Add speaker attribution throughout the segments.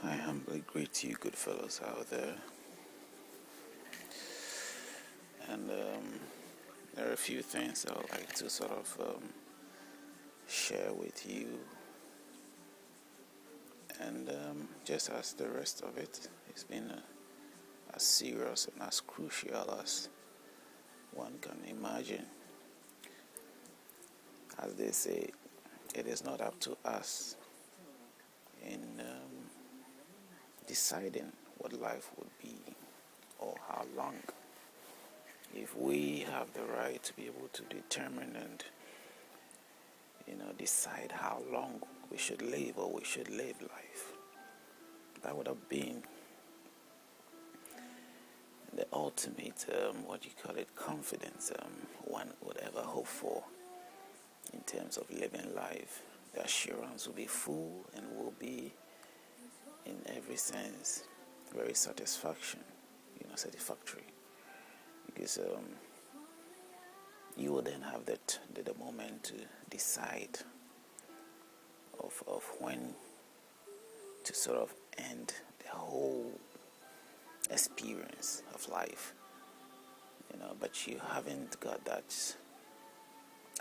Speaker 1: I humbly greet you, good fellows out there. And there are a few things I would like to sort of share with you. And just as the rest of it's been as serious and as crucial as one can imagine. As they say, it is not up to us in deciding what life would be or how long. If we have the right to be able to determine and decide how long we should live or we should live life, that would have been the ultimate confidence one would ever hope for in terms of living life. The assurance will be full and will be in every sense very satisfactory, because you will then have the moment to decide of when to sort of end the whole experience of life, but you haven't got that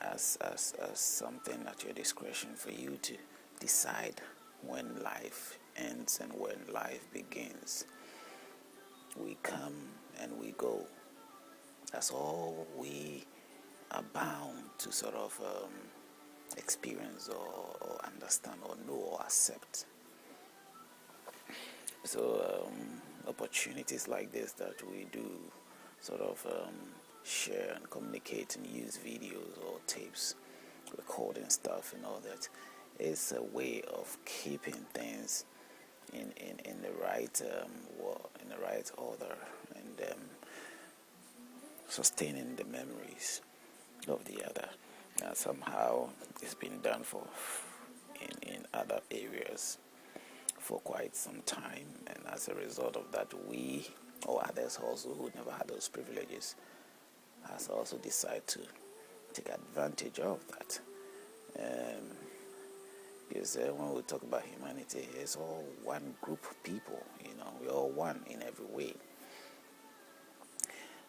Speaker 1: as something at your discretion for you to decide when life ends and when life begins. We come and we go. That's all we are bound to sort of experience or understand or know or accept. So opportunities like this that we do sort of share and communicate and use videos or tapes, recording stuff and all that, is a way of keeping things in the right in the right order and sustaining the memories of the other. Now somehow it's been done for in other areas for quite some time, and as a result of that, we or others also who never had those privileges has also decided to take advantage of that. Because when we talk about humanity, it's all one group of people. We're all one in every way.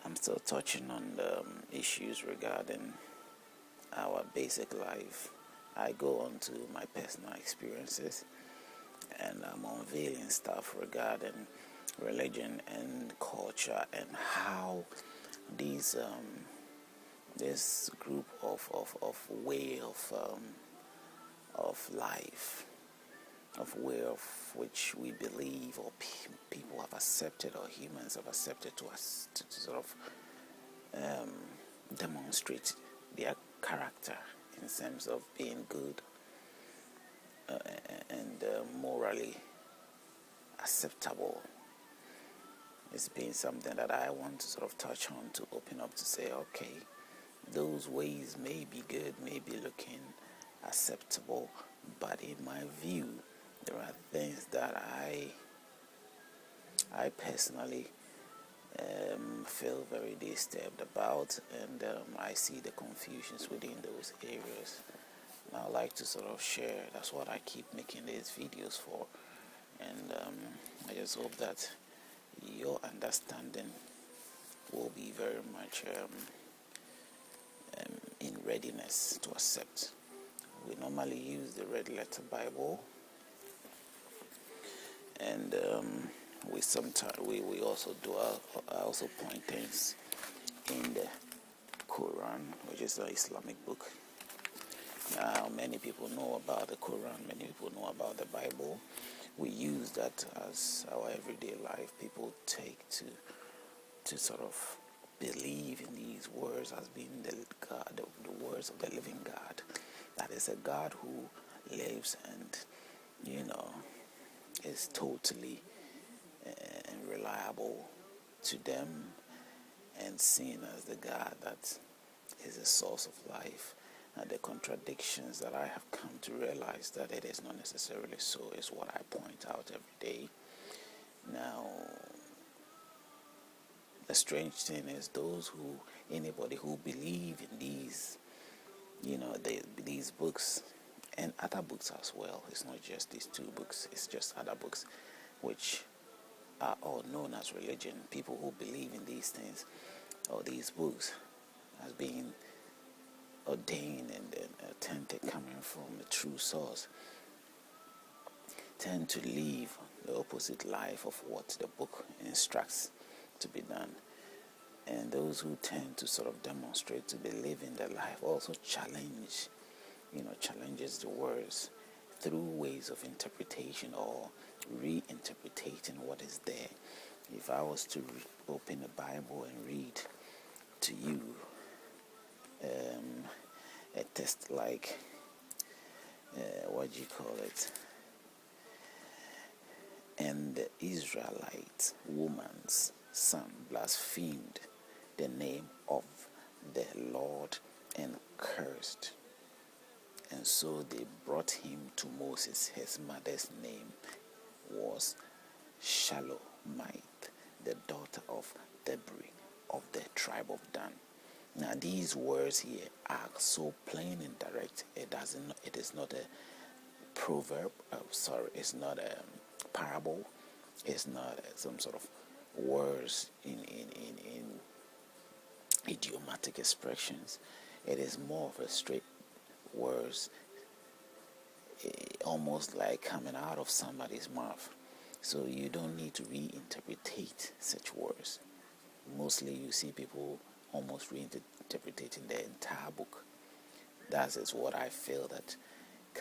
Speaker 1: I'm still touching on the issues regarding our basic life. I go on to my personal experiences, and I'm unveiling stuff regarding religion and culture and how these this group of way of life, of way of which we believe or people have accepted or humans have accepted to us to sort of demonstrate their character in terms of being good and morally acceptable. It's been something that I want to sort of touch on, to open up, to say, okay, those ways may be good, may be looking acceptable, but in my view, there are things that I personally feel very disturbed about, and I see the confusions within those areas. And I like to sort of share. That's what I keep making these videos for, and I just hope that your understanding will be very much in readiness to accept. We normally use the Red Letter Bible, and we sometimes we also do also point things in the Quran, which is an Islamic book. Now, many people know about the Quran, many people know about the Bible. We use that as our everyday life. People take to sort of believe in these words as being the God, the words of the living God. That is a God who lives and is totally reliable to them, and seen as the God that is the source of life. And the contradictions that I have come to realize that it is not necessarily so is what I point out every day. Now, the strange thing is anybody who believe in these, these books and other books as well. It's not just these two books, it's just other books. which are all known as religion, people who believe in these things or these books as being ordained and authentic, coming from the true source, tend to live the opposite life of what the book instructs to be done. And those who tend to sort of demonstrate to be living the life also challenges the words through ways of interpretation or reinterpreting what is there. If I was to open the Bible and read to you a text like and the Israelite woman's son blasphemed the name of the Lord and cursed. And so they brought him to Moses. His mother's name was Shalomite, the daughter of Debri of the tribe of Dan. Now these words here are so plain and direct. It is not a proverb. It's not a parable. It's not some sort of words in idiomatic expressions. It is more of a straight words, almost like coming out of somebody's mouth. So you don't need to reinterpret such words. Mostly you see people almost reinterpreting the entire book. That is what I feel that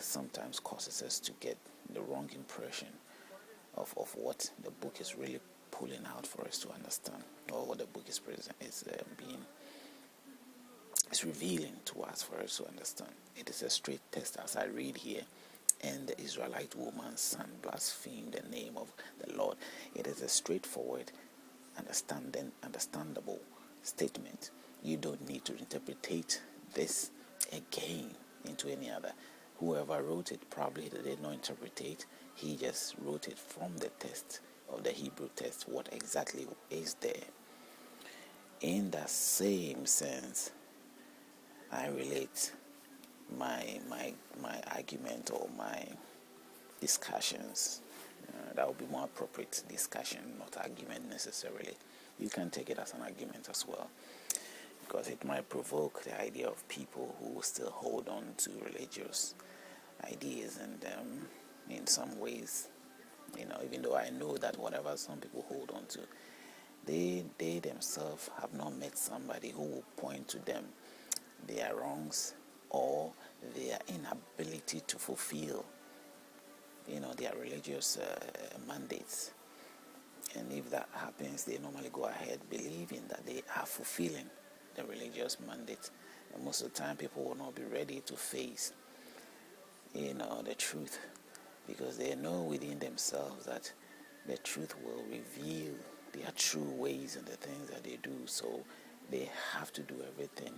Speaker 1: sometimes causes us to get the wrong impression of what the book is really pulling out for us to understand, or what the book is revealing to us for us to understand. It is a straight text as I read here. And the Israelite woman's son blasphemed the name of the Lord. It is a straightforward, understandable statement. You don't need to interpret this again into any other. Whoever wrote it probably did not interpret it. He just wrote it from the text of the Hebrew text, what exactly is there. In that same sense, I relate my argument or my discussions. That would be more appropriate, discussion, not argument necessarily. You can take it as an argument as well, because it might provoke the idea of people who still hold on to religious ideas, and in some ways, even though I know that whatever some people hold on to, they themselves have not met somebody who will point to them their wrongs or their inability to fulfill their religious mandates. And if that happens, they normally go ahead believing that they are fulfilling the religious mandate. And most of the time people will not be ready to face the truth, because they know within themselves that the truth will reveal their true ways and the things that they do. So they have to do everything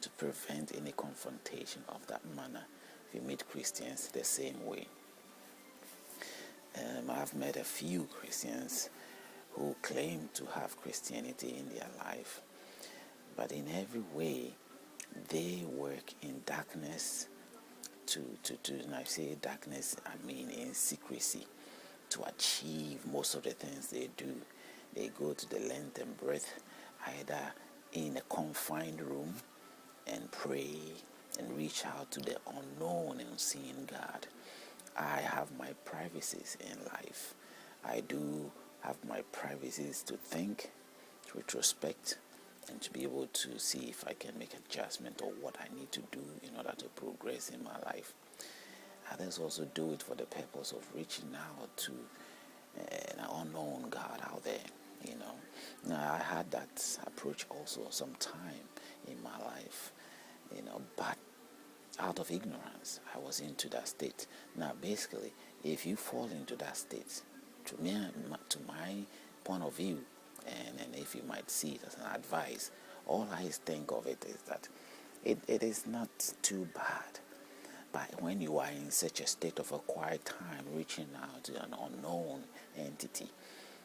Speaker 1: to prevent any confrontation of that manner. If you meet Christians the same way, I've met a few Christians who claim to have Christianity in their life, but in every way they work in darkness and I say darkness, I mean in secrecy, to achieve most of the things they do. They go to the length and breadth, either in a confined room, and pray and reach out to the unknown and unseen God. I have my privacies in life. I do have my privacies to think, to retrospect, and to be able to see if I can make adjustment or what I need to do in order to progress in my life. Others also do it for the purpose of reaching out to an unknown God out there. Now I had that approach also sometime in my life, but out of ignorance, I was into that state. Now, basically, if you fall into that state, to my point of view, and if you might see it as an advice, all I think of it is that it is not too bad. But when you are in such a state of a quiet time, reaching out to an unknown entity,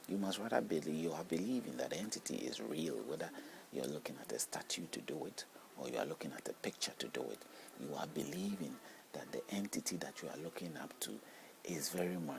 Speaker 1: you must rather you are believing that the entity is real, whether you're looking at a statue to do it or you are looking at a picture to do it. You are believing that the entity that you are looking up to is very much